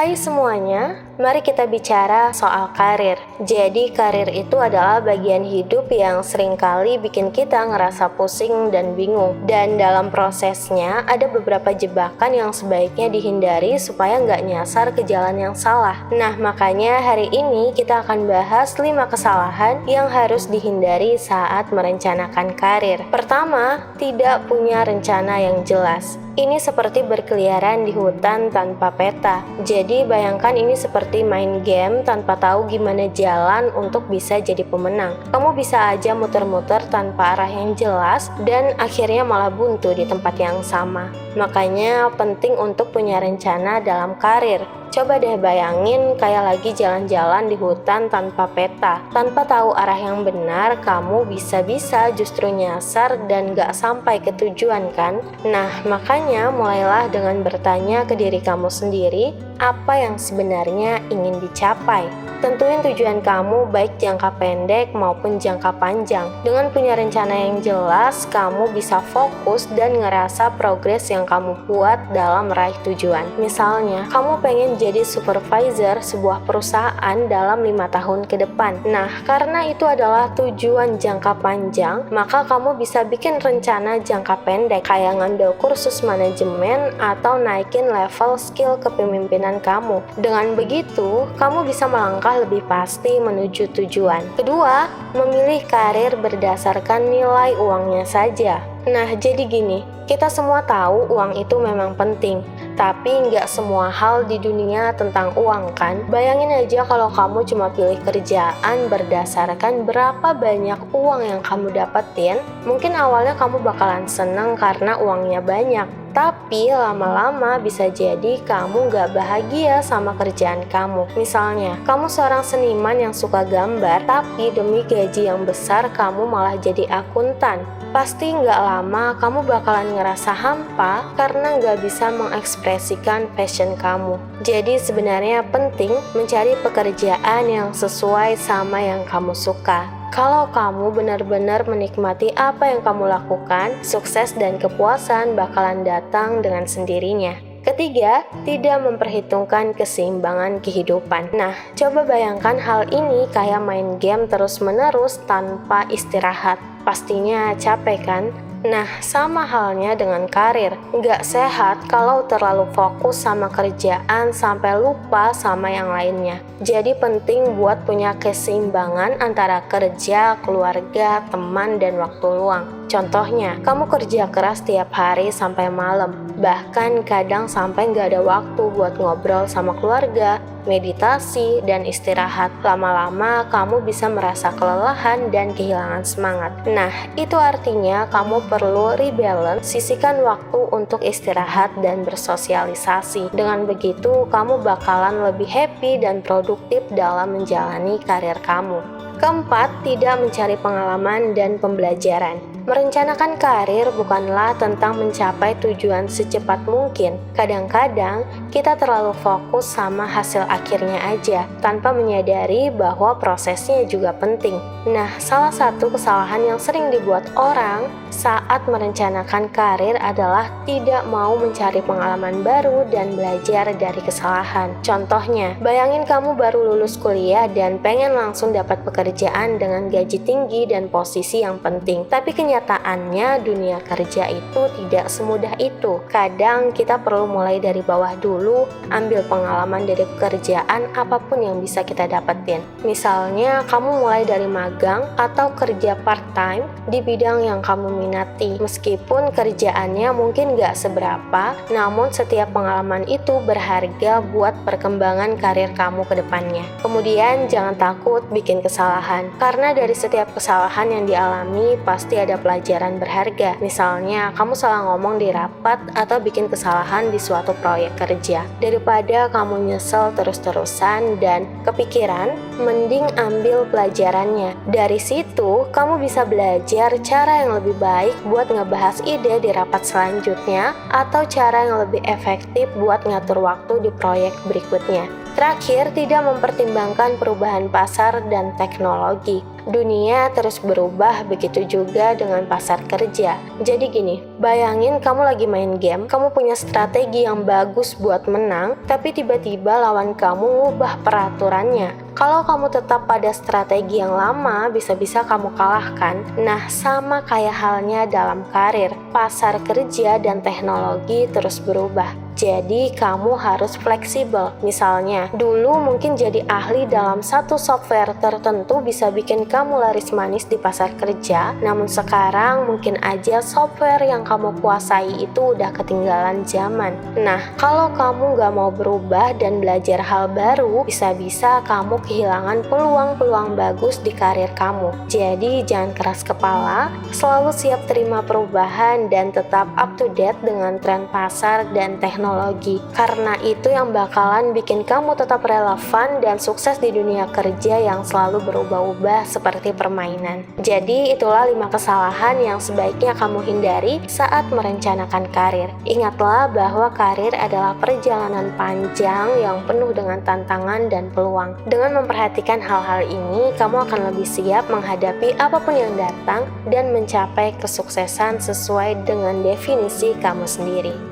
Hai semuanya, mari kita bicara soal karir. Jadi karir itu adalah bagian hidup yang seringkali bikin kita ngerasa pusing dan bingung. Dan dalam prosesnya ada beberapa jebakan yang sebaiknya dihindari supaya nggak nyasar ke jalan yang salah. Nah makanya hari ini kita akan bahas 5 kesalahan yang harus dihindari saat merencanakan karir. Pertama, tidak punya rencana yang jelas. Ini seperti berkeliaran di hutan tanpa peta. Jadi bayangkan ini seperti main game tanpa tahu gimana jalan untuk bisa jadi pemenang. Kamu bisa aja muter-muter tanpa arah yang jelas dan akhirnya malah buntu di tempat yang sama. Makanya penting untuk punya rencana dalam karir. Coba deh bayangin kayak lagi jalan-jalan di hutan tanpa peta. Tanpa tahu arah yang benar, kamu bisa-bisa justru nyasar dan gak sampai ke tujuan kan? Nah, makanya mulailah dengan bertanya ke diri kamu sendiri, apa yang sebenarnya ingin dicapai. Tentuin tujuan kamu baik jangka pendek maupun jangka panjang. Dengan punya rencana yang jelas, kamu bisa fokus dan ngerasa progres yang kamu buat dalam meraih tujuan. Misalnya, kamu pengen jadi supervisor sebuah perusahaan dalam 5 tahun ke depan. Nah, karena itu adalah tujuan jangka panjang, maka kamu bisa bikin rencana jangka pendek kayak ngambil kursus manajemen atau naikin level skill kepemimpinan kamu. Dengan begitu, kamu bisa melangkah lebih pasti menuju tujuan. Kedua, memilih karir berdasarkan nilai uangnya saja. Nah, jadi gini, kita semua tahu uang itu memang penting, tapi nggak semua hal di dunia tentang uang kan? Bayangin aja kalau kamu cuma pilih kerjaan berdasarkan berapa banyak uang yang kamu dapetin, mungkin awalnya kamu bakalan seneng karena uangnya banyak. Tapi lama-lama bisa jadi kamu gak bahagia sama kerjaan kamu. Misalnya, kamu seorang seniman yang suka gambar, tapi demi gaji yang besar kamu malah jadi akuntan. Pasti gak lama kamu bakalan ngerasa hampa karena gak bisa mengekspresikan passion kamu. Jadi sebenarnya penting mencari pekerjaan yang sesuai sama yang kamu suka. Kalau kamu benar-benar menikmati apa yang kamu lakukan, sukses dan kepuasan bakalan datang dengan sendirinya. Ketiga, tidak memperhitungkan keseimbangan kehidupan. Nah, coba bayangkan hal ini kayak main game terus-menerus tanpa istirahat. Pastinya capek kan? Nah, sama halnya dengan karir. Nggak sehat kalau terlalu fokus sama kerjaan sampai lupa sama yang lainnya. Jadi penting buat punya keseimbangan antara kerja, keluarga, teman, dan waktu luang. Contohnya, kamu kerja keras tiap hari sampai malam. Bahkan kadang sampai nggak ada waktu buat ngobrol sama keluarga, meditasi, dan istirahat. Lama-lama kamu bisa merasa kelelahan dan kehilangan semangat. Nah, itu artinya kamu perlu rebalance, sisihkan waktu untuk istirahat dan bersosialisasi. Dengan begitu, kamu bakalan lebih happy dan produktif dalam menjalani karir kamu. Keempat, tidak mencari pengalaman dan pembelajaran. Merencanakan karir bukanlah tentang mencapai tujuan secepat mungkin. Kadang-kadang kita terlalu fokus sama hasil akhirnya aja, tanpa menyadari bahwa prosesnya juga penting. Nah, salah satu kesalahan yang sering dibuat orang saat merencanakan karir adalah tidak mau mencari pengalaman baru dan belajar dari kesalahan. Contohnya, bayangin kamu baru lulus kuliah dan pengen langsung dapat pekerjaan dengan gaji tinggi dan posisi yang penting. Tapi kenyataannya dunia kerja itu tidak semudah itu. Kadang kita perlu mulai dari bawah dulu, ambil pengalaman dari pekerjaan apapun yang bisa kita dapetin. Misalnya kamu mulai dari magang atau kerja part-time di bidang yang kamu minati. Meskipun kerjaannya mungkin gak seberapa, namun setiap pengalaman itu berharga buat perkembangan karir kamu ke depannya. Kemudian jangan takut bikin kesalahan, karena dari setiap kesalahan yang dialami pasti ada pelajaran berharga. Misalnya, kamu salah ngomong di rapat atau bikin kesalahan di suatu proyek kerja. Daripada kamu nyesel terus-terusan dan kepikiran, mending ambil pelajarannya. Dari situ, kamu bisa belajar cara yang lebih baik buat ngebahas ide di rapat selanjutnya atau cara yang lebih efektif buat ngatur waktu di proyek berikutnya. Terakhir, tidak mempertimbangkan perubahan pasar dan teknologi. Dunia terus berubah, begitu juga dengan pasar kerja. Jadi gini, bayangin kamu lagi main game, kamu punya strategi yang bagus buat menang, tapi tiba-tiba lawan kamu ngubah peraturannya. Kalau kamu tetap pada strategi yang lama, bisa-bisa kamu kalahkan. Nah, sama kayak halnya dalam karir, pasar kerja dan teknologi terus berubah. Jadi kamu harus fleksibel. Misalnya, dulu mungkin jadi ahli dalam satu software tertentu bisa bikin kamu laris manis di pasar kerja, namun sekarang mungkin aja software yang kamu kuasai itu udah ketinggalan zaman. Nah, kalau kamu gak mau berubah dan belajar hal baru, bisa-bisa kamu kehilangan peluang-peluang bagus di karir kamu. Jadi jangan keras kepala, selalu siap terima perubahan dan tetap up to date dengan tren pasar dan teknologi. Karena itu yang bakalan bikin kamu tetap relevan dan sukses di dunia kerja yang selalu berubah-ubah seperti permainan. Jadi itulah 5 kesalahan yang sebaiknya kamu hindari saat merencanakan karir. Ingatlah bahwa karir adalah perjalanan panjang yang penuh dengan tantangan dan peluang. Dengan memperhatikan hal-hal ini, kamu akan lebih siap menghadapi apapun yang datang dan mencapai kesuksesan sesuai dengan definisi kamu sendiri.